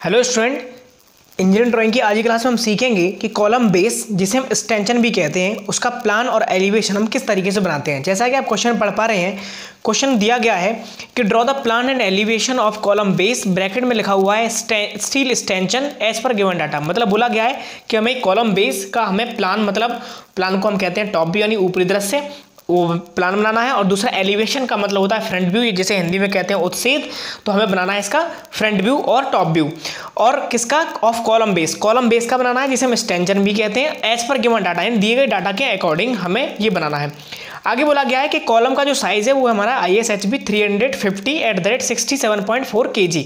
Hello student, engineering drawing की आज की क्लास में हम सीखेंगे कि कॉलम बेस, जिसे हम स्टेंशन भी कहते हैं, उसका प्लान और एलिवेशन हम किस तरीके से बनाते हैं। जैसा कि आप क्वेश्चन पढ़ पा रहे हैं, क्वेश्चन दिया गया है कि draw the plan and elevation of column base, bracket में लिखा हुआ है steel stanchion as per given data. मतलब बोला गया है कि हमें कॉलम बेस का हमें प्लान, मतलब प्लान को हम कहते हैं टॉप व्यू यानी ऊपरी दृश्य, वो प्लान बनाना है। और दूसरा एलिवेशन का मतलब होता है फ्रंट व्यू, जिसे हिंदी में कहते हैं उत्सेद। तो हमें बनाना है इसका फ्रंट व्यू और टॉप व्यू। और किसका? Of column base. Column base का बनाना है, जिसे हम स्टेंशन भी कहते हैं। एज पर गिवन डाटा यानी दिए गए डाटा के अकॉर्डिंग हमें ये बनाना है। आगे बोला गया है कि कॉलम का जो साइज है वो हमारा ISHB 350 @ 67.4 kg।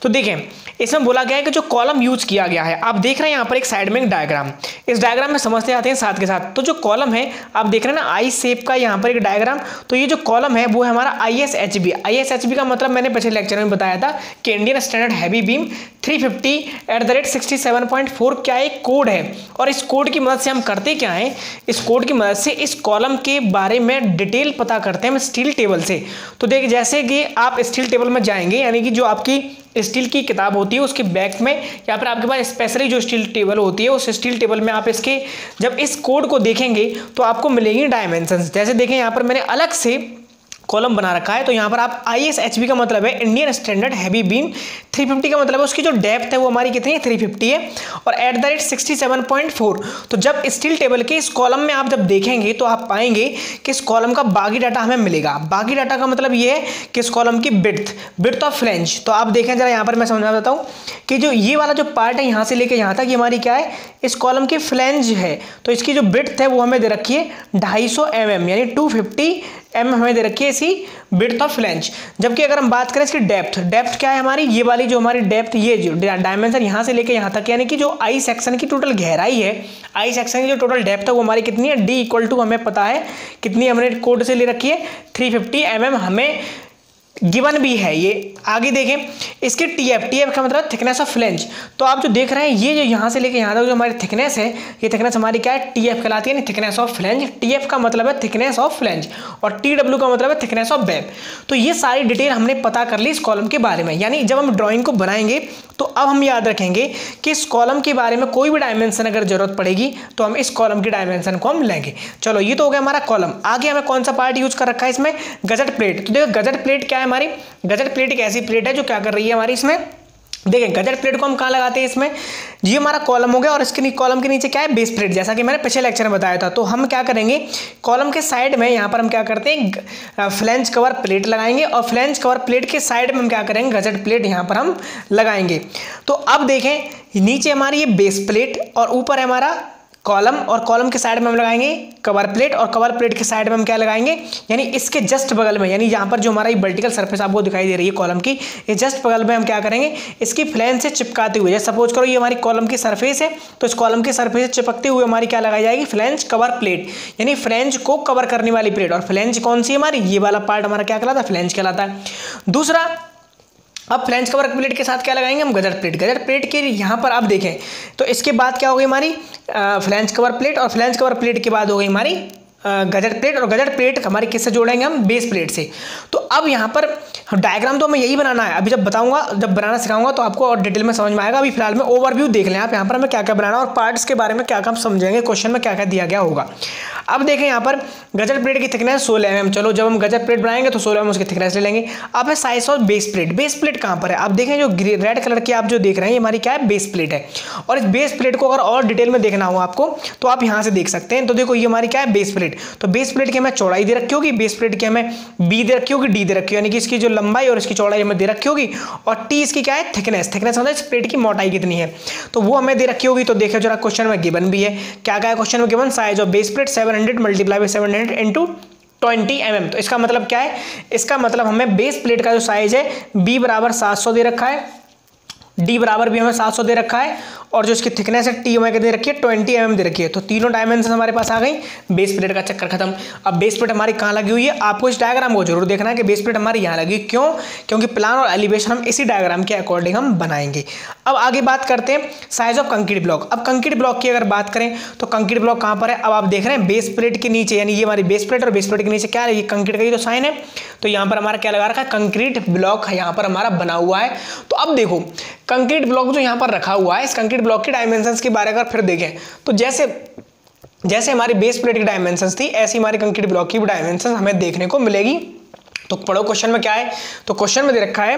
तो देखें, इसमें बोला गया है कि जो कॉलम यूज किया गया है, आप देख रहे हैं यहाँ पर एक साइड में एक डायग्राम, इस डायग्राम में समझते आते हैं साथ के साथ। तो जो कॉलम है आप देख रहे हैं ना, आई शेप का यहाँ पर एक डायग्राम। तो ये जो कॉलम है वो है हमारा ISHB। ISHB का मतलब मैंने पिछले लेक्चर में बताया था कि इंडियन स्टैंडर्ड हैवी बीम 350 @ 67.4 क्या एक कोड है। और इस कोड की मदद से हम करते क्या है, इस कोड की मदद से इस कॉलम के बारे में डिटेल पता करते हैं हम स्टील टेबल से। तो देख, जैसे कि आप स्टील टेबल में जाएंगे, यानी कि जो आपकी स्टील की किताब होती है उसके बैक में या फिर आपके पास स्पेशली जो स्टील टेबल होती है, उस स्टील टेबल में आप इसके जब इस कोड को देखेंगे तो आपको मिलेंगी डायमेंशंस। जैसे देखें यहाँ पर मैंने अलग से कॉलम बना रखा है। तो यहाँ पर आप ISHB का मतलब है इंडियन स्टैंडर्ड हैवी बीम, 350 का मतलब है उसकी जो डेप्थ है वो हमारी कितनी है, 350 है, और @ 67.4। तो जब स्टील टेबल के इस कॉलम में आप जब देखेंगे तो आप पाएंगे कि इस कॉलम का बाकी डाटा हमें मिलेगा। बाकी डाटा का मतलब ये है कि इस कॉलम की बिड्थ ऑफ फ्लैंज। तो आप देखें जरा, यहाँ पर मैं समझा देता हूँ कि जो ये वाला जो पार्ट है यहाँ से लेकर यहाँ तक, ये हमारी क्या है, इस कॉलम की फ्लैंज है। तो इसकी जो बिड्थ है वो हमें दे रखी है 250 mm यानी 250 mm हमें दे रखी है इसकी बिड्थ ऑफ फ्लैंज। जबकि अगर हम बात करें इसकी डेप्थ क्या है हमारी, ये वाली जो हमारी डेप्थ, ये जो डायमेंशन यहाँ से लेकर यहाँ तक, यानी कि जो आई सेक्शन की टोटल गहराई है, आई सेक्शन की जो टोटल डेप्थ है वो हमारी कितनी है, D = हमें पता है कितनी, हमने कोड से ले रखी है 350 mm हमें गिवन भी है। ये आगे देखें, इसके TF का मतलब थिकनेस ऑफ फ्लैंज। तो आप जो देख रहे हैं, ये जो यहाँ से लेके यहाँ तक जो हमारी थिकनेस है, ये थिकनेस हमारी क्या है, TF कहलाती है, यानी थिकनेस ऑफ फ्लैंज। TF का मतलब है थिकनेस ऑफ फ्लैंज और TW का मतलब है थिकनेस ऑफ वेब। तो ये सारी डिटेल हमने पता कर ली इस कॉलम के बारे में। यानी जब हम ड्राइंग को बनाएंगे तो अब हम याद रखेंगे कि इस कॉलम के बारे में कोई भी डायमेंशन अगर जरूरत पड़ेगी तो हम इस कॉलम की डायमेंशन को हम लेंगे। चलो, ये तो हो गया हमारा कॉलम। आगे हमें कौन सा पार्ट यूज कर रखा है इसमें, गजट प्लेट। तो देखो, गजट प्लेट क्या है हमारी, गजट प्लेट एक ऐसी प्लेट है जो क्या कर रही है हमारी इसमें, देखें गजट प्लेट को हम कहाँ लगाते हैं, इसमें। ये हमारा कॉलम हो गया और इसके कॉलम के नीचे क्या है, बेस प्लेट, जैसा कि मैंने पिछले लेक्चर में बताया था। तो हम क्या करेंगे, कॉलम के साइड में यहाँ पर हम क्या करते हैं, फ्लैंज कवर प्लेट लगाएंगे, और फ्लैंज कवर प्लेट के साइड में हम क्या करेंगे, गजट प्लेट यहाँ पर हम लगाएंगे। तो अब देखें, नीचे हमारी ये बेस प्लेट और ऊपर है हमारा कॉलम, और कॉलम के साइड में हम लगाएंगे कवर प्लेट, और कवर प्लेट के साइड में हम क्या लगाएंगे, यानी इसके जस्ट बगल में, यानी यहाँ पर जो हमारा ये वर्टिकल सरफेस आपको दिखाई दे रही है कॉलम की, ये जस्ट बगल में हम क्या करेंगे, इसकी फ्लैंज से चिपकाते हुए, जैसे सपोज करो ये हमारी कॉलम की सरफेस है, तो इस कॉलम की सरफेस से चिपकते हुए हमारी क्या लगाई जाएगी, फ्लैंज कवर प्लेट, यानी फ्लैंज को कवर करने वाली प्लेट। और फ्लैंज कौन सी है हमारी, ये वाला पार्ट हमारा क्या कहलाता है, फ्लैंज कहलाता है। दूसरा, अब फ्लैंज कवर प्लेट के साथ क्या लगाएंगे हम, गजट प्लेट। गजट प्लेट के यहाँ पर आप देखें तो इसके बाद क्या हो गई हमारी फ्लैंज कवर प्लेट, और फ्लैंज कवर प्लेट के बाद हो गई हमारी गजट प्लेट, और गजट प्लेट हमारी किससे जोड़ेंगे हम, बेस प्लेट से। तो अब यहाँ पर डायग्राम तो हमें यही बनाना है। अभी जब बताऊंगा, जब बनाना सिखाऊंगा तो आपको और डिटेल में समझ में आएगा। अभी फिलहाल में ओवरव्यू देख लें आप, यहाँ पर हमें क्या क्या बनाना है और पार्ट्स के बारे में क्या क्या हम समझेंगे, क्वेश्चन में क्या क्या दिया गया होगा। अब देखें यहाँ पर गजट प्लेट की थिकनेस 16 mm। चलो, जब हम गजट प्लेट बनाएंगे तो 16 mm उसकी थिकनेस ले लेंगे। अब है size of base plate. Base plate कहाँ पर है, आप देखें जो रेड कलर की आप जो देख रहे हैं, ये हमारी क्या है, बेस प्लेट है। और इस बेस प्लेट को अगर और डिटेल में देखना हो आपको तो आप यहाँ से देख सकते हैं। तो देखो, ये हमारी क्या है, बेस प्लेट। तो बेस प्लेट की हमें चौड़ाई दे रखी होगी, बेस प्लेट की हमें B दे रखी होगी, D दे रखी होगी, यानी कि इसकी जो लंबाई और इसकी चौड़ाई हमें दे रखी होगी, और T इसकी क्या है, थिकनेस। थिकनेस मतलब इस प्लेट की मोटाई कितनी है, तो वो हमें दे रखी होगी। तो देखो जरा, क्वेश्चन में गिवन भी है, क्या क्या है क्वेश्चन में given, size of base plate 700 × 700 × 20 mm। तो इसका मतलब क्या है, इसका मतलब हमें बेस प्लेट का जो साइज है B = 700 दे रखा है, D बराबर भी हमें 700 दे रखा है, और जो इसकी थिकनेस है T हमें दे रखी है 20 mm दे रखी है। तो तीनों डायमेंशन हमारे पास आ गई, बेस प्लेट का चक्कर खत्म। अब बेस प्लेट हमारी कहाँ लगी हुई है, आपको इस डायग्राम को जरूर देखना है कि बेस प्लेट हमारी यहाँ लगी, क्यों, क्योंकि प्लान और एलिवेशन हम इसी डायग्राम के अकॉर्डिंग हम बनाएंगे। अब आगे बात करते हैं साइज ऑफ कंक्रीट ब्लॉक। अब कंक्रीट ब्लॉक की अगर बात करें तो कंक्रीट ब्लॉक कहाँ पर है, अब आप देख रहे हैं बेस प्लेट के नीचे, यानी ये हमारी बेस प्लेट और बेस प्लेट के नीचे क्या है, ये कंक्रीट का ही तो साइन है। तो यहाँ पर हमारा क्या लगा रखा है, कंक्रीट ब्लॉक यहाँ पर हमारा बना हुआ है। तो अब देखो कंक्रीट ब्लॉक जो यहाँ पर रखा हुआ है, इस कंक्रीट ब्लॉक की डायमेंशंस के बारे में अगर फिर देखें तो जैसे हमारी बेस प्लेट की डायमेंशंस थी, ऐसी हमारे कंक्रीट ब्लॉक की भी डायमेंशंस हमें देखने को मिलेगी। तो पढ़ो क्वेश्चन में क्या है। तो क्वेश्चन में दे रखा है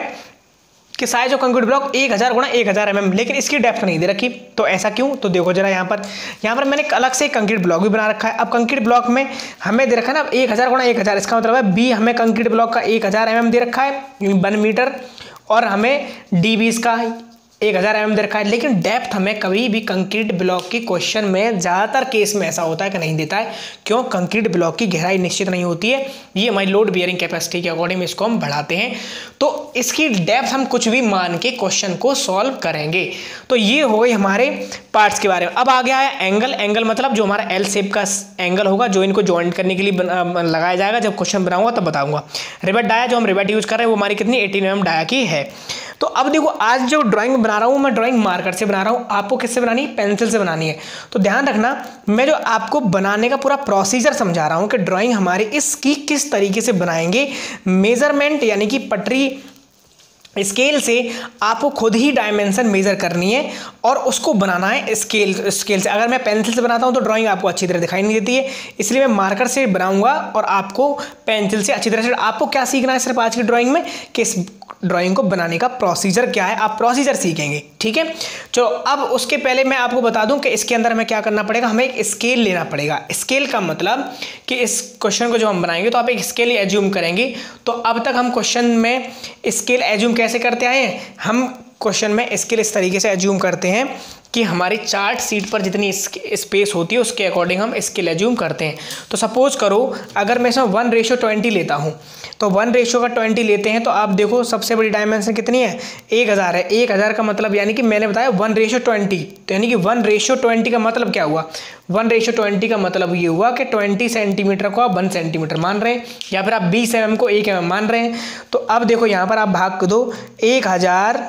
कि साइज ऑफ कंक्रीट ब्लॉक 1000 गुणा 1000 mm, लेकिन इसकी डेप्थ नहीं दे रखी। तो ऐसा क्यों? तो देखो जरा यहाँ पर मैंने एक अलग से कंक्रीट ब्लॉक भी बना रखा है। अब कंक्रीट ब्लॉक में हमें दे रखा है ना 1000 गुणा 1000, इसका मतलब है बी हमें कंक्रीट ब्लॉक का 1000 mm दे रखा है, 1 मीटर, और हमें डी भी इसका 1000 mm दे रखा है। लेकिन डेप्थ हमें कभी भी कंक्रीट ब्लॉक की क्वेश्चन में ज़्यादातर केस में ऐसा होता है कि नहीं देता है। क्यों? कंक्रीट ब्लॉक की गहराई निश्चित नहीं होती है, ये हमारी लोड बियरिंग कैपेसिटी के अकॉर्डिंग इसको हम बढ़ाते हैं। तो इसकी डेप्थ हम कुछ भी मान के क्वेश्चन को सॉल्व करेंगे। तो ये हो गई हमारे पार्ट्स के बारे में। अब आ गया है एंगल। एंगल मतलब जो हमारा एल शेप का एंगल होगा, जो इनको ज्वाइंट करने के लिए लगाया जाएगा। जब क्वेश्चन बनाऊंगा तब बताऊंगा। रिवेट डाया जो हम रिवेट यूज कर रहे हैं वो हमारी कितनी 18 mm डाया की है। तो अब देखो आज जो ड्राइंग बना रहा हूँ मैं ड्राइंग मार्कर से बना रहा हूँ, आपको किससे बनानी है? पेंसिल से बनानी है। तो ध्यान रखना, मैं जो आपको बनाने का पूरा प्रोसीजर समझा रहा हूँ कि ड्राइंग हमारी इसकी किस तरीके से बनाएंगे। मेजरमेंट यानी कि पटरी स्केल से आपको खुद ही डायमेंशन मेजर करनी है और उसको बनाना है स्केल से। अगर मैं पेंसिल से बनाता हूं तो ड्राइंग आपको अच्छी तरह दिखाई नहीं देती है, इसलिए मैं मार्कर से बनाऊंगा और आपको पेंसिल से अच्छी तरह से। आपको क्या सीखना है सिर्फ आज की ड्राइंग में कि इस ड्राइंग को बनाने का प्रोसीजर क्या है, आप प्रोसीजर सीखेंगे। ठीक है, चलो अब उसके पहले मैं आपको बता दूं कि इसके अंदर हमें क्या करना पड़ेगा। हमें एक स्केल लेना पड़ेगा। स्केल का मतलब कि इस क्वेश्चन को जो हम बनाएंगे तो आप एक स्केल एज्यूम करेंगे। तो अब तक हम क्वेश्चन में स्केल एज्यूम कैसे करते आए हैं? हम क्वेश्चन में स्केल इस तरीके से एज्यूम करते हैं कि हमारी चार्ट शीट पर जितनी स्पेस होती है उसके अकॉर्डिंग हम स्केल एज्यूम करते हैं। तो सपोज करो अगर मैं इसमें 1:20 लेता हूँ, तो 1:20 लेते हैं तो आप देखो सबसे बड़ी डायमेंशन कितनी है? 1000 है। 1000 का मतलब यानी कि मैंने बताया 1:20, तो यानी कि 1:20 का मतलब क्या हुआ? 1:20 का मतलब ये हुआ कि 20 सेंटीमीटर को आप 1 सेंटीमीटर मान रहे हैं, या फिर आप 20 mm को 1 mm मान रहे हैं। तो अब देखो यहाँ पर आप भाग दो 1000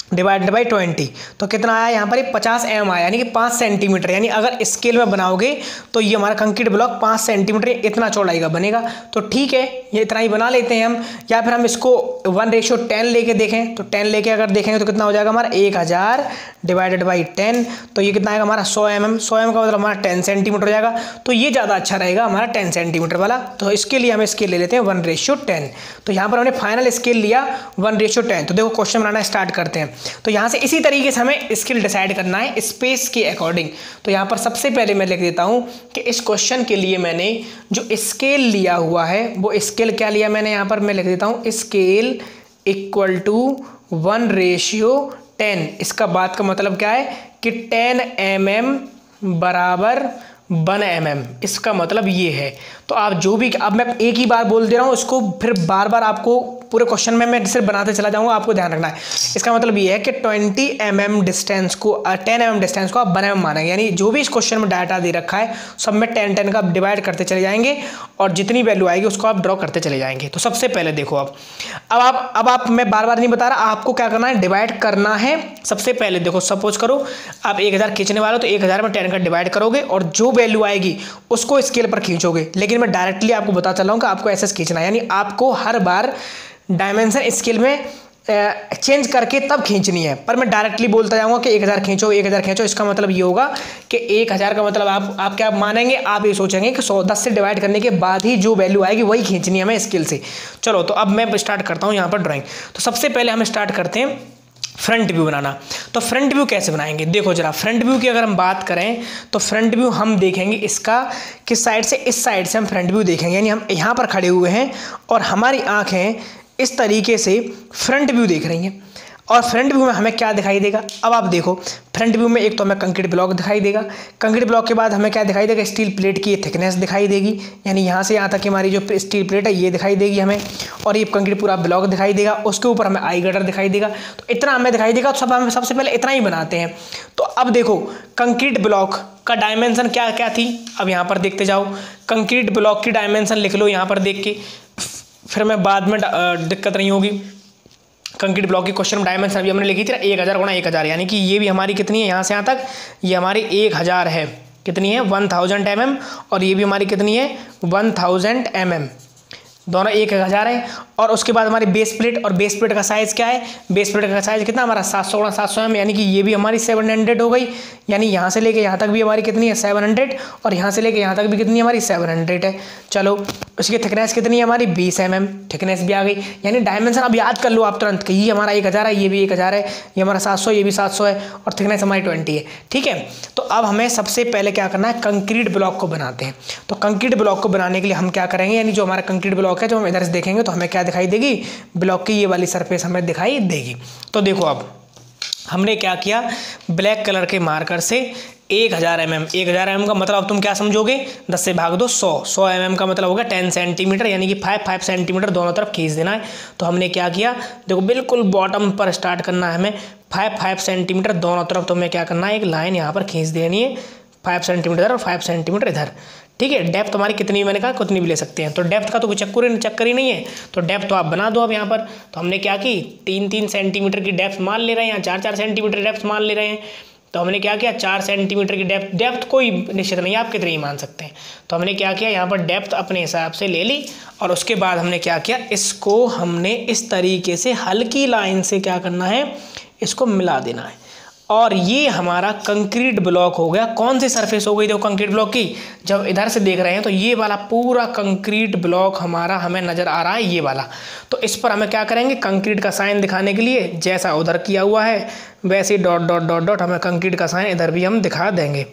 डिवाइडेड बाई 20, तो कितना आया यहाँ पर? 50 mm आया, यानी कि 5 सेंटीमीटर। यानी अगर स्केल में बनाओगे तो ये हमारा कंक्रीट ब्लॉक 5 सेंटीमीटर इतना चौड़ाई का बनेगा। तो ठीक है, ये इतना ही बना लेते हैं हम। या फिर हम इसको 1:10 लेके देखें, तो 10 लेके अगर देखेंगे तो कितना हो जाएगा हमारा? 1000 डिवाइडेड बाई 10, तो ये कितना आएगा हमारा? 100 mm। 100 mm का मतलब हमारा 10 सेंटीमीटर हो जाएगा। तो ये ज़्यादा अच्छा रहेगा हमारा 10 सेंटीमीटर वाला। तो इसके लिए हम स्केल ले लेते हैं 1:10। तो यहाँ पर हमने फाइनल स्केल लिया 1:10। तो देखो क्वेश्चन बनाना स्टार्ट करते हैं। तो यहाँ से इसी तरीके से हमें स्केल डिसाइड करना है स्पेस के अकॉर्डिंग। तो यहाँ पर सबसे पहले मैं लिख देता हूँ कि इस क्वेश्चन के लिए मैंने जो स्केल लिया हुआ है वो स्केल क्या लिया मैंने, यहाँ पर मैं लिख देता हूँ स्केल इक्वल टू 1:10। इसका बात का मतलब क्या है कि 10 mm बराबर 1 mm, इसका मतलब ये है। तो आप जो भी, अब मैं एक ही बार बोल दे रहा हूँ, इसको फिर बार बार आपको पूरे क्वेश्चन में मैं सिर्फ बनाते चला जाऊंगा, आपको ध्यान रखना है। इसका मतलब ये है कि 20 mm डिस्टेंस को 10 mm डिस्टेंस को आप 1 mm मानेंगे। यानी जो भी इस क्वेश्चन में डाटा दे रखा है सब में 10 का डिवाइड करते चले जाएंगे और जितनी वैल्यू आएगी उसको आप ड्रॉ करते चले जाएंगे। तो सबसे पहले देखो अब आप मैं बार बार नहीं बता रहा, आपको क्या करना है? डिवाइड करना है। सबसे पहले देखो सपोज करो आप 1000 खींचने वाले हो तो 1000 में 10 का डिवाइड करोगे और जो वैल्यू आएगी उसको स्केल पर खींचोगे। लेकिन मैं डायरेक्टली आपको बता चल रहा हूँ कि आपको ऐसे खींचना है, यानी आपको हर बार डायमेंशन स्केल में चेंज करके तब खींचनी है। पर मैं डायरेक्टली बोलता जाऊंगा कि 1000 खींचो 1000 खींचो। इसका मतलब ये होगा कि 1000 का मतलब आप क्या मानेंगे? आप ये सोचेंगे कि 10 से डिवाइड करने के बाद ही जो वैल्यू आएगी वही खींचनी है हमें स्केल से। चलो तो अब मैं स्टार्ट करता हूँ यहाँ पर ड्राइंग। तो सबसे पहले हम स्टार्ट करते हैं फ्रंट व्यू बनाना। तो फ्रंट व्यू कैसे बनाएंगे? देखो जरा, फ्रंट व्यू की अगर हम बात करें तो फ्रंट व्यू हम देखेंगे इसका किस साइड से? इस साइड से हम फ्रंट व्यू देखेंगे। यानी हम यहाँ पर खड़े हुए हैं और हमारी आंखें इस तरीके से फ्रंट व्यू देख रही हैं। और फ्रंट व्यू में हमें क्या दिखाई देगा? अब आप देखो फ्रंट व्यू में एक तो हमें कंक्रीट ब्लॉक दिखाई देगा। कंक्रीट ब्लॉक के बाद हमें क्या दिखाई देगा? स्टील प्लेट की थिकनेस दिखाई देगी, यानी यहाँ से यहाँ तक की हमारी जो स्टील प्लेट है ये दिखाई देगी हमें। और ये कंक्रीट पूरा ब्लॉक दिखाई देगा, उसके ऊपर हमें आई गटर दिखाई देगा। तो इतना हमें दिखाई देगा। तो सब हम सबसे पहले इतना ही बनाते हैं। तो अब देखो कंक्रीट ब्लॉक का डायमेंशन क्या क्या थी, अब यहाँ पर देखते जाओ। कंक्रीट ब्लॉक की डायमेंशन लिख लो यहाँ पर देख के, फिर मैं बाद में दिक्कत नहीं होगी। कंक्रीट ब्लॉक की क्वेश्चन में डायमेंशन अभी हमने लिखी थी 1000 गुणा 1000, यानी कि ये भी हमारी कितनी है? यहाँ से यहाँ तक ये हमारी 1000 है। कितनी है? 1000 mm। और ये भी हमारी कितनी है? 1000 mm। दोनों 1000 है। और उसके बाद हमारी बेस प्लेट, और बेस प्लेट का साइज़ क्या है, बेस प्लेट का साइज़ कितना हमारा 700 mm, यानी कि ये भी हमारी 700 हो गई, यानी यहाँ से लेके यहाँ तक भी हमारी कितनी है 700, और यहाँ से लेके यहाँ तक भी कितनी हमारी 700 है। चलो उसकी थिकनेस कितनी है हमारी 20 mm, थिकनेस भी आ गई। यानी डायमेंशन अब याद कर लो आप तुरंत कि ये हमारा 1000 है, ये भी 1000 है, ये हमारा 700, ये भी 700 है, और थिकनेस हमारी 20 है। ठीक है, तो अब हमें सबसे पहले क्या करना है, कंक्रीट ब्लॉक को बनाते हैं। तो कंक्रीट ब्लॉक को बनाने के लिए हम क्या करेंगे, यानी जो हमारा कंक्रीट ब्लॉक है, जो हम इधर से देखेंगे तो हमें क्या दिखाई देगी, ब्लॉक की ये वाली सरफेस हमें दिखाई देगी। तो देखो अब हमने क्या किया, ब्लैक कलर के मार्कर से 1000 mm, 1000 mm का मतलब अब तुम क्या समझोगे, 10 से भाग दो 100, 100 mm का मतलब होगा 10 सेंटीमीटर, यानी कि 5 सेंटीमीटर दोनों तरफ खींच देना है। तो हमने क्या किया, देखो बिल्कुल बॉटम पर स्टार्ट करना है हमें, 5 सेंटीमीटर दोनों तरफ तुम्हें क्या करना है, एक लाइन यहाँ पर खींच देनी है, 5 सेंटीमीटर और 5 सेंटीमीटर इधर। ठीक है, डेप्थ हमारी कितनी, मैंने कहा कितनी भी ले सकते हैं, तो डेप्थ का तो कोई चक्कर ही नहीं है, तो डेप्थ तो आप बना दो अब यहाँ पर। तो हमने क्या की, 3 सेंटीमीटर की डेप्थ मान ले रहे हैं, 4 सेंटीमीटर डेप्थ मान ले रहे हैं। तो हमने क्या किया, 4 सेंटीमीटर की डेप्थ कोई निश्चित नहीं, आप कितनी ही मान सकते हैं। तो हमने क्या किया, यहाँ पर डेप्थ अपने हिसाब से ले ली, और उसके बाद हमने क्या किया, इसको हमने इस तरीके से हल्की लाइन से क्या करना है, इसको मिला देना है, और ये हमारा कंक्रीट ब्लॉक हो गया। कौन सी सरफेस हो गई देखो कंक्रीट ब्लॉक की, जब इधर से देख रहे हैं तो ये वाला पूरा कंक्रीट ब्लॉक हमारा हमें नज़र आ रहा है, ये वाला। तो इस पर हमें क्या करेंगे, कंक्रीट का साइन दिखाने के लिए जैसा उधर किया हुआ है वैसे ही डॉट डॉट डॉट डॉट हमें कंक्रीट का साइन इधर भी हम दिखा देंगे।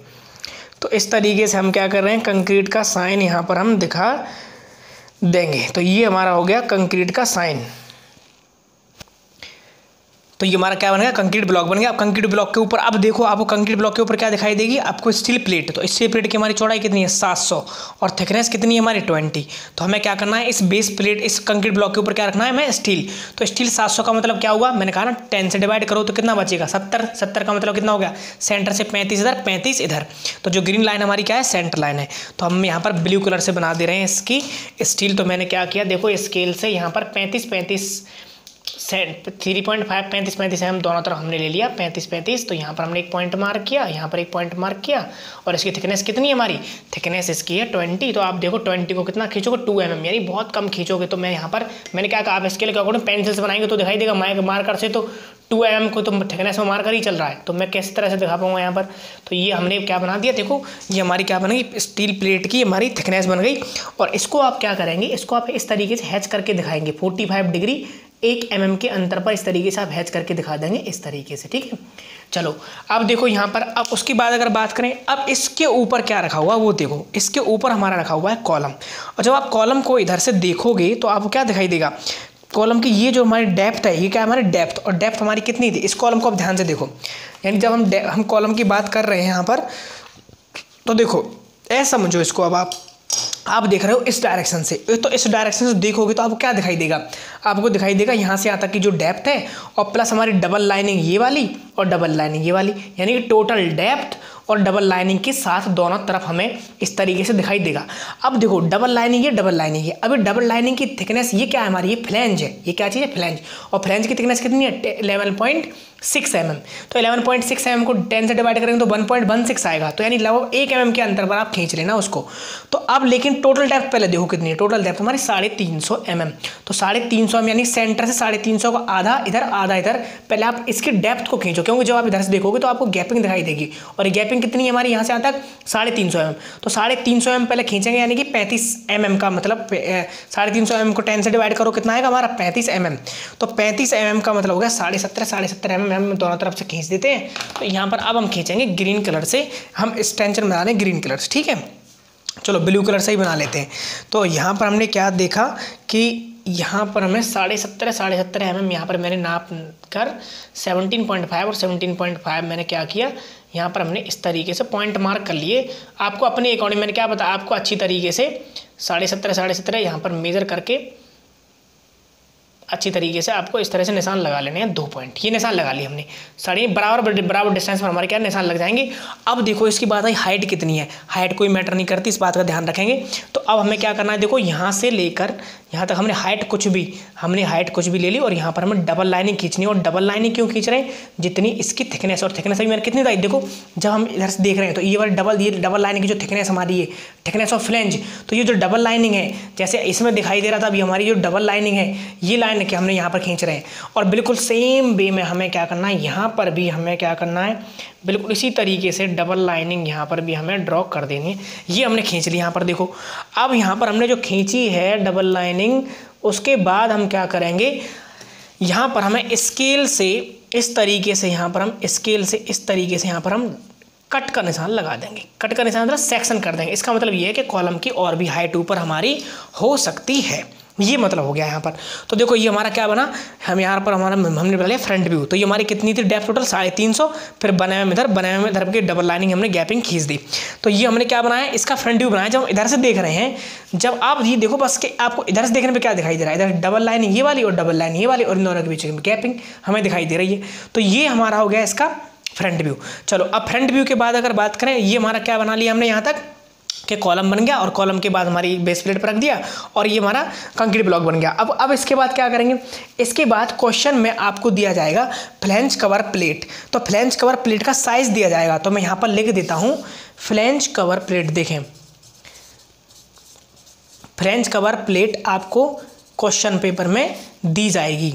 तो इस तरीके से हम क्या कर रहे हैं, कंक्रीट का साइन यहाँ पर हम दिखा देंगे। तो ये हमारा हो गया कंक्रीट का साइन। तो ये हमारा क्या बन गया, कंक्रीट ब्लॉक बन गया। अब कंक्रीट ब्लॉक के ऊपर अब देखो, आपको कंक्रीट ब्लॉक के ऊपर क्या दिखाई देगी, आपको स्टील प्लेट। तो स्टील प्लेट की हमारी चौड़ाई कितनी है 700, और थिकनेस कितनी है हमारी 20। तो हमें क्या करना है, इस बेस प्लेट, इस कंक्रीट ब्लॉक के ऊपर क्या रखना है हमें, स्टील। तो स्टील 700 का मतलब क्या हुआ, मैंने कहा ना 10 से डिवाइड करो तो कितना बचेगा 70, 70 का मतलब कितना हो गया, सेंटर से 35 इधर 35 इधर। तो जो ग्रीन लाइन हमारी क्या है, सेंटर लाइन है। तो हम यहाँ पर ब्लू कलर से बना दे रहे हैं इसकी स्टील। तो मैंने क्या किया, देखो स्केल से यहाँ पर 35 3.5 35 mm दोनों तरफ हमने ले लिया, 35। तो यहाँ पर हमने एक पॉइंट मार्क किया, यहाँ पर एक पॉइंट मार्क किया, और इसकी थिकनेस कितनी है हमारी, थिकनेस इसकी है 20। तो आप देखो 20 को कितना खींचोगे 2 mm, यानी बहुत कम खींचोगे। तो मैं यहाँ पर मैंने क्या कहा, आप इसके लिए क्या करो, पेंसिल से बनाएंगे तो दिखाई देगा, मार्कर से तो 2 mm को तो थिकनेस में मार्कर ही चल रहा है, तो मैं किस तरह से दिखा पाऊंगा यहाँ पर। तो ये हमने क्या बना दिया, देखो ये हमारी क्या बन गई, स्टील प्लेट की हमारी थिकनेस बन गई। और इसको आप क्या करेंगे, इसको आप इस तरीके से हैच करके दिखाएंगे, 45 डिग्री 1 mm के अंतर पर इस तरीके से आप हैच करके दिखा देंगे इस तरीके से। ठीक है, चलो अब देखो यहाँ पर, अब उसके बाद अगर बात करें, अब इसके ऊपर क्या रखा हुआ वो देखो, इसके ऊपर हमारा रखा हुआ है कॉलम। और जब आप कॉलम को इधर से देखोगे तो आपको क्या दिखाई देगा, कॉलम की ये जो हमारी डेप्थ है, ये क्या है हमारी डेप्थ, और डेप्थ हमारी कितनी थी, इस कॉलम को आप ध्यान से देखो। यानी जब हम कॉलम की बात कर रहे हैं यहाँ पर, तो देखो ऐसा समझो इसको, अब आप देख रहे हो इस डायरेक्शन से, तो इस डायरेक्शन से देखोगे तो आपको क्या दिखाई देगा, आपको दिखाई देगा यहाँ से यहाँ तक की जो डेप्थ है, और प्लस हमारी डबल लाइनिंग ये वाली और डबल लाइनिंग ये वाली, यानी कि टोटल डेप्थ और डबल लाइनिंग के साथ दोनों तरफ हमें इस तरीके से दिखाई देगा। अब देखो डबल लाइनिंग ये डबल लाइनिंग है, अभी डबल लाइनिंग की थिकनेस ये क्या है हमारी, ये फ्लैंज है, ये क्या चीज़ है, फ्लैंज। और फ्लैंज की थिकनेस कितनी है 11.6 mm। तो 11.6 mm को 10 से डिवाइड करेंगे तो 1.16 आएगा, तो यानी लगभग 1 mm के अंतर पर आप खींच लेना उसको। तो अब लेकिन टोटल डेप्थ पहले देखो कितनी है, टोटल डेप्थ हमारी 350 mm। तो 350 mm यानी सेंटर से 350 का आधा इधर आधा इधर, पहले आप इसकी डेप्थ को खींचो, क्योंकि जब आप इधर से देखोगे तो आपको गैपिंग दिखाई देगी, और गैपिंग कितनी है हमारी यहाँ से यहाँ तक 350 mm। तो 350 mm पहले खींचेंगे, यानी कि 35 mm का मतलब 350 mm को 10 से डिवाइड करो कितना आएगा हमारा 35 mm। तो 35 mm का मतलब हो गया 17.5 mm हम दोनों तरफ से खींच देते हैं। तो यहाँ पर अब हम खींचेंगे ग्रीन कलर से, हम एक्सटेंशन बना रहे हैं ग्रीन कलर से। ठीक है, चलो ब्लू कलर से ही बना लेते हैं। तो यहाँ पर हमने क्या देखा कि यहाँ पर हमें 17.5 mm यहाँ पर मैंने नाप कर 17.5 और 17.5 मैंने क्या किया, यहाँ पर हमने इस तरीके से पॉइंट मार्क कर लिए। आपको अपने अकॉर्डिंग मैंने क्या बताया, आपको अच्छी तरीके से 17.5 यहाँ पर मेजर करके अच्छी तरीके से आपको इस तरह से निशान लगा लेने हैं, 2 पॉइंट, ये निशान लगा लिए हमने, साढ़े बराबर डिस्टेंस पर हमारे क्या निशान लग जाएंगे। अब देखो इसकी बात आई हाइट कितनी है, हाइट कोई मैटर नहीं करती, इस बात का ध्यान रखेंगे। तो अब हमें क्या करना है, देखो यहाँ से लेकर यहाँ तक हमने हाइट कुछ भी ले ली और यहाँ पर हमें डबल लाइनिंग खींचनी है। और डबल लाइनिंग क्यों खींच रहे हैं, जितनी इसकी थिकनेस, और थिकनेस अभी मैंने कितनी बताई, देखो जब हम इधर से देख रहे हैं तो ये वाली डबल लाइनिंग की जो थिकनेस हमारी है, थिकनेस ऑफ फ्लेंज, तो ये जो डबल लाइनिंग है जैसे इसमें दिखाई दे रहा था, अभी हमारी जो डबल लाइनिंग है ये लाइन के हमने यहाँ पर खींच रहे हैं। और बिल्कुल सेम वे में हमें क्या करना है, यहाँ पर भी हमें क्या करना है, बिल्कुल इसी तरीके से डबल लाइनिंग यहाँ पर भी हमें ड्रॉ कर देनी है। ये हमने खींच ली यहाँ पर देखो। अब यहाँ पर हमने जो खींची है डबल लाइनिंग, उसके बाद हम क्या करेंगे, यहाँ पर हमें स्केल से इस तरीके से यहाँ पर हम कट का निशान लगा देंगे। कट का निशान मतलब सेक्शन कर देंगे। इसका मतलब ये है कि कॉलम की और भी हाइट ऊपर हमारी हो सकती है, ये मतलब हो गया यहाँ पर। तो देखो ये हमारा क्या बना, हम यहाँ पर हमने बना लिया फ्रंट व्यू। तो ये हमारी कितनी थी डेप्थ टोटल 350, फिर बनाए में इधर की डबल लाइनिंग हमने गैपिंग खींच दी। तो ये हमने क्या बनाया, इसका फ्रंट व्यू बनाया। जब हम इधर से देख रहे हैं, जब आप ये देखो बस कि आपको इधर से देखने पे क्या दिखाई दे रहा है, इधर डबल लाइनिंग ये वाली और डबल लाइनिंग ये वाली, और इन दोनों के बीच में गैपिंग हमें दिखाई दे रही है। तो ये हमारा हो गया इसका फ्रंट व्यू। चलो अब फ्रंट व्यू के बाद अगर बात करें, ये हमारा क्या बना लिया हमने यहाँ तक कि कॉलम बन गया, और कॉलम के बाद हमारी बेस प्लेट पर रख दिया, और ये हमारा कंक्रीट ब्लॉक बन गया। अब इसके बाद क्या करेंगे, इसके बाद क्वेश्चन में आपको दिया जाएगा फ्लैंज कवर प्लेट। तो फ्लैंज कवर प्लेट का साइज दिया जाएगा, तो मैं यहाँ पर लिख देता हूँ फ्लैंज कवर प्लेट। देखें फ्लैंज कवर प्लेट आपको क्वेश्चन पेपर में दी जाएगी।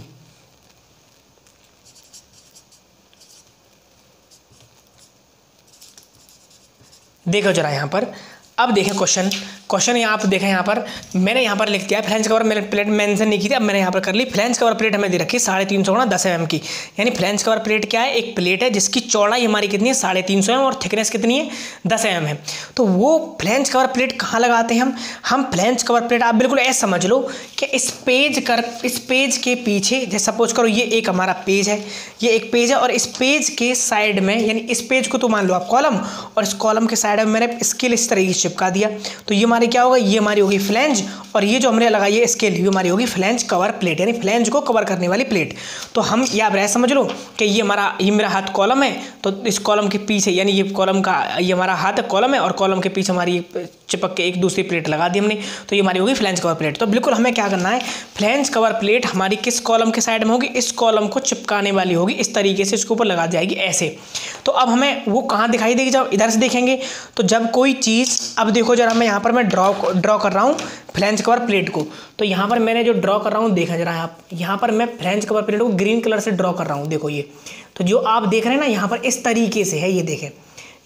देखो जरा यहाँ पर, अब देखें क्वेश्चन यहाँ आप देखें, यहाँ पर मैंने यहाँ पर लिख दिया फ्लैंज कवर प्लेट मेंशन नहीं की थी, अब मैंने यहाँ पर कर ली। फ्लैंज कवर प्लेट हमें दे रखी है 350 गुणा 10 mm की। यानी फ्लैंज कवर प्लेट क्या है, एक प्लेट है जिसकी चौड़ाई हमारी कितनी है 350 mm और थिकनेस कितनी है 10 mm है। तो वो फ्लैंज कवर प्लेट कहाँ लगाते हैं हम फ्लैंज कवर प्लेट आप बिल्कुल ऐसे समझ लो कि इस पेज के पीछे, जैसे सपोज करो ये एक हमारा पेज है, ये एक पेज है, और इस पेज के साइड में, यानी इस पेज को तो मान लो आप कॉलम, और इस कॉलम के साइड में मैंने स्केल इस तरीके से चिपका दिया। तो ये हमारी क्या होगा, ये हमारी होगी फ्लैंज, और ये जो हमने लगाई है स्केल, ये हमारी होगी फ्लैंज कवर प्लेट, यानी फ्लैंज को कवर करने वाली प्लेट। तो हम ये आप समझ लो कि ये मेरा हाथ कॉलम है, तो इस कॉलम के पीछे, यानी ये कॉलम का, ये हमारा हाथ कॉलम है, और कॉलम के पीछे हमारी चिपक के एक दूसरी प्लेट लगा दी हमने, तो ये हमारी होगी फ्लैंज कवर प्लेट। तो बिल्कुल हमें क्या करना है, फ्लैंज कवर प्लेट हमारी किस कॉलम के साइड में होगी, इस कॉलम को चिपकाने वाली होगी, इस तरीके से इसके ऊपर लगा जाएगी ऐसे। तो अब हमें वो कहाँ दिखाई देगी, जब इधर से देखेंगे तो जब कोई चीज़, अब देखो जरा मैं यहाँ पर मैं ड्रॉ कर रहा हूँ फ्लैंज कवर प्लेट को। तो यहाँ पर मैंने जो ड्रॉ कर रहा हूँ, देखा जरा आप, यहाँ पर मैं फ्लैंज कवर प्लेट को ग्रीन कलर से ड्रॉ कर रहा हूँ। देखो ये, तो जो आप देख रहे हैं ना यहाँ पर इस तरीके से है, ये देखें,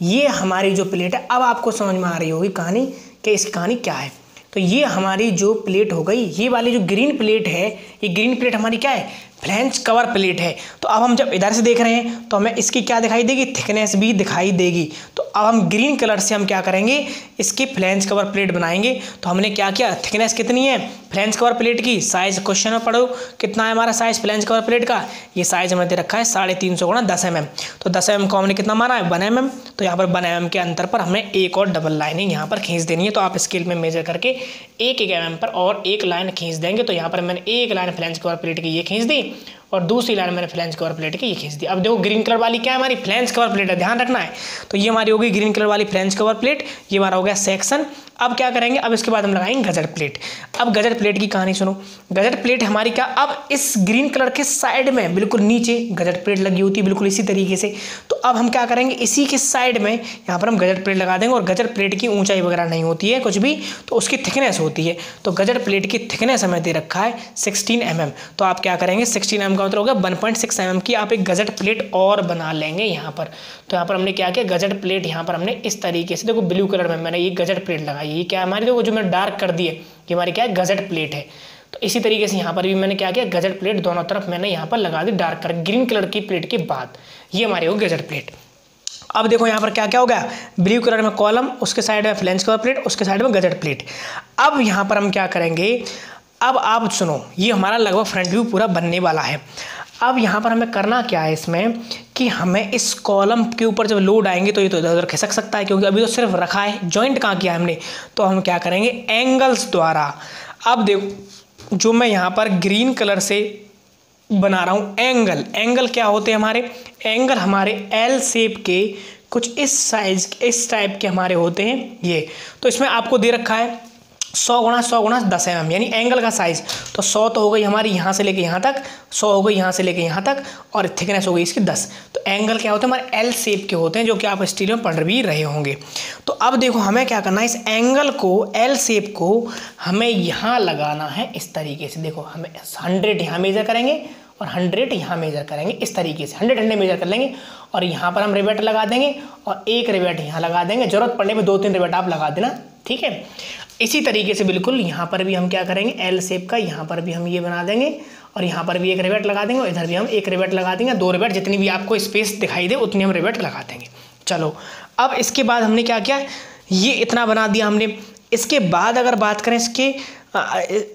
ये हमारी जो प्लेट है। अब आपको समझ में आ रही होगी कहानी कि इसकी कहानी क्या है। तो ये हमारी जो प्लेट हो गई, ये वाली जो ग्रीन प्लेट है, ये ग्रीन प्लेट हमारी क्या है, फ्लैंज कवर प्लेट है। तो अब हम जब इधर से देख रहे हैं तो हमें इसकी क्या दिखाई देगी, थिकनेस भी दिखाई देगी। तो अब हम ग्रीन कलर से हम क्या करेंगे, इसकी फ्लैंज कवर प्लेट बनाएंगे। तो हमने क्या किया, थिकनेस कितनी है फ्लैंज कवर प्लेट की, साइज क्वेश्चन में पढ़ो कितना है हमारा साइज फ्लैंज कवर प्लेट का। ये साइज हमने दे रखा है 350 गुणा 10 mm। तो 10 mm को हमने कितना माना है 1 mm। तो यहाँ पर 1 mm के अंतर पर हमें एक और डबल लाइनिंग यहाँ पर खींच देनी है। तो आप स्केल में मेजर करके 1 mm पर और एक लाइन खींच देंगे। तो यहाँ पर मैंने एक लाइन फ्लैंज कवर प्लेट की ये खींच दी, और दूसरी लाइन मैंने फ्लैंज कवर प्लेट की ये खींच दी। अब देखो ग्रीन कलर वाली क्या है, हमारी फ्लैंज कवर प्लेट है, ध्यान रखना है। तो ये हमारी होगी ग्रीन कलर वाली फ्लैंज कवर प्लेट, ये हमारा हो गया सेक्शन। अब क्या करेंगे, अब इसके बाद हम लगाएंगे गजर प्लेट। अब गजर प्लेट की कहानी सुनो। गजर प्लेट हमारी क्या, अब इस ग्रीन कलर के साइड में बिल्कुल नीचे गजर प्लेट लगी होती है, बिल्कुल इसी तरीके से। तो अब हम क्या करेंगे, इसी के साइड में यहाँ पर हम गजर प्लेट लगा देंगे। और गजर प्लेट की ऊंचाई वगैरह नहीं होती है कुछ भी, तो उसकी थिकनेस होती है। तो गजर प्लेट की थिकनेस हमें दे रखा है 16 mm। तो आप क्या करेंगे, 16 mm का मतलब होगा 1.6 mm की आप एक गजर प्लेट और बना लेंगे यहाँ पर। तो यहाँ पर हमने क्या किया, गजर प्लेट यहाँ पर हमने इस तरीके से, देखो ब्लू कलर में मैंने ये गजर प्लेट लगाई। ये क्या हमारी, देखो जो मैंने डार्क कर दी है, ये हमारी क्या है, गजर प्लेट है। तो इसी तरीके से यहाँ पर भी मैंने क्या किया, गजर प्लेट दोनों तरफ मैंने यहाँ पर लगा दी डार्क कर, ग्रीन कलर की प्लेट के बाद। ये हमारी होगी गजर प्लेट। अब देखो यहाँ पर क्या क्या हो गया, ब्लू कलर में कॉलम, उसके साइड में फ्लैंज कवर प्लेट, उसके साइड में गजर प्लेट। अब यहाँ पर हम क्या करेंगे, अब आप सुनो, ये हमारा लगभग फ्रंट व्यू पूरा बनने वाला है। अब यहाँ पर हमें करना क्या है इसमें, कि हमें इस कॉलम के ऊपर जब लोड आएंगे तो ये तो इधर उधर खिसक सकता है, क्योंकि अभी तो सिर्फ रखा है, जॉइंट कहाँ किया हमने। तो हम क्या करेंगे, एंगल्स द्वारा। अब देखो जो मैं यहाँ पर ग्रीन कलर से बना रहा हूँ एंगल क्या होते हैं हमारे, एंगल हमारे एल शेप के कुछ इस साइज इस टाइप के हमारे होते हैं ये। तो इसमें आपको दे रखा है 100 गुणा 100 गुणा 10 mm, यानी एंगल का साइज़। तो 100 तो हो गई हमारी यहाँ से लेके यहाँ तक, 100 हो गई यहाँ से लेके यहाँ तक, और थिकनेस हो गई इसकी 10। तो एंगल क्या होते हैं हमारे एल शेप के होते हैं, जो कि आप स्टील में पढ़ भी रहे होंगे। तो अब देखो हमें क्या करना है, इस एंगल को, एल शेप को हमें यहाँ लगाना है इस तरीके से। देखो हमें 100 यहाँ मेजर करेंगे और 100 यहाँ मेजर करेंगे, इस तरीके से 100 मेजर कर लेंगे और यहाँ पर हम रिवेट लगा देंगे और एक रिवेट यहाँ लगा देंगे। जरूरत पड़ने पे 2-3 रिवेट आप लगा देना, ठीक है। इसी तरीके से बिल्कुल यहाँ पर भी हम क्या करेंगे, एल शेप का यहाँ पर भी हम ये बना देंगे और यहाँ पर भी एक रिवेट लगा देंगे और इधर भी हम एक रिवेट लगा देंगे, 2 रिवेट, जितनी भी आपको स्पेस दिखाई दे उतनी हम रिवेट लगा देंगे। चलो अब इसके बाद हमने क्या किया, ये इतना बना दिया हमने। इसके बाद अगर बात करें इसके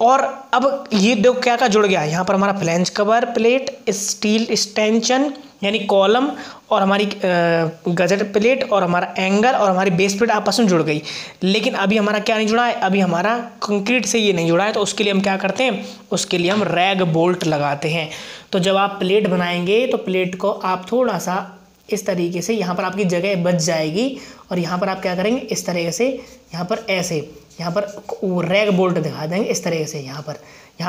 और अब ये दो क्या क्या जुड़ गया, यहाँ पर हमारा फ्लैंज कवर प्लेट, स्टील स्टेंशन यानी कॉलम, और हमारी गजर प्लेट और हमारा एंगल और हमारी बेस प्लेट आपस में जुड़ गई। लेकिन अभी हमारा क्या नहीं जुड़ा है, अभी हमारा कंक्रीट से ये नहीं जुड़ा है। तो उसके लिए हम क्या करते हैं, उसके लिए हम रैग बोल्ट लगाते हैं। तो जब आप प्लेट बनाएंगे तो प्लेट को आप थोड़ा सा इस तरीके से, यहाँ पर आपकी जगह बच जाएगी और यहाँ पर आप क्या करेंगे, इस तरीके से यहाँ पर ऐसे, यहाँ पर रैग बोल्ट दिखा देंगे इस तरीके से। यहाँ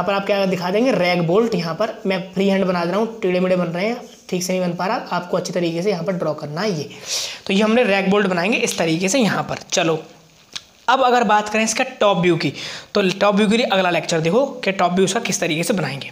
पर आप क्या दिखा देंगे, रैग बोल्ट। यहाँ पर मैं फ्री हैंड बना दे रहा हूँ, टेढ़े मेढ़े बन रहे हैं, ठीक से नहीं बन पा रहा, आपको अच्छी तरीके से यहाँ पर ड्रॉ करना है ये। तो ये हमने रैग बोल्ट बनाएंगे इस तरीके से यहाँ पर। चलो अब अगर बात करें इसका टॉप व्यू की, तो टॉप व्यू के लिए अगला लेक्चर देखो कि टॉप व्यू इसका किस तरीके से बनाएंगे।